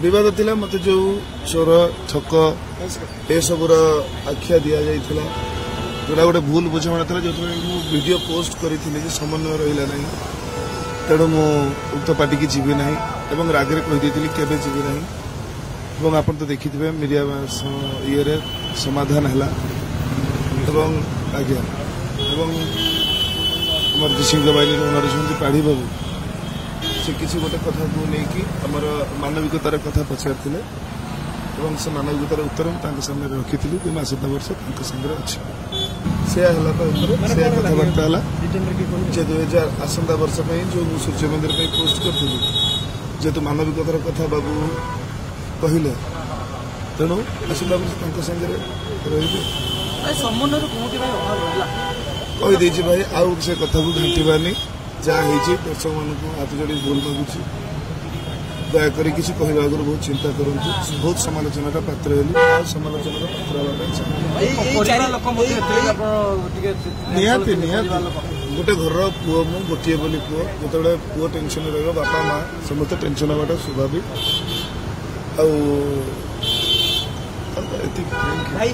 विवाद थिला मते जो चोर ठक ए सबुर आख्या दि जाइथिला जोड़ा गोटे भूल बुझाणा था जो वीडियो पोस्ट करी समन्वय रहा ना तेणु मु उक्त पार्टी की जीवी ना एवं रागरे कहीदी केवे जीवी ना आप तो देखिए मीडिया ये समाधान है आज्ञा आम सिंह बाहिनी नरसिंह पाढ़ी बाबू से किसी गोटे कथा को लेकिन आमर मानविकतार कथा पचार से मानविकतार उत्तर सामने रखी कि आसता वर्ष सामने अच्छी से कथबार्ता जे 2000 आसंता वर्ष जो सूर्य मंदिर पोस्ट करी जेहेतु मानविकतार कथा बाबू कहले तेणु आसंता वर्ष सामने रही भाई आउ से कथा को घाटबानी जहाँ दर्शक मान हाथ जोड़ी भूल मागुची दयाकोरी किसी कहवा आगे बहुत चिंता करूँ बहुत समालोचना पात्र हेली समालोचना निहाती गोटे घर पुओ मु गोटे बोली पुओ जो पुओ टेंशन रहा बापा माँ समस्त टेंशन हवाटा स्वाभाविक आ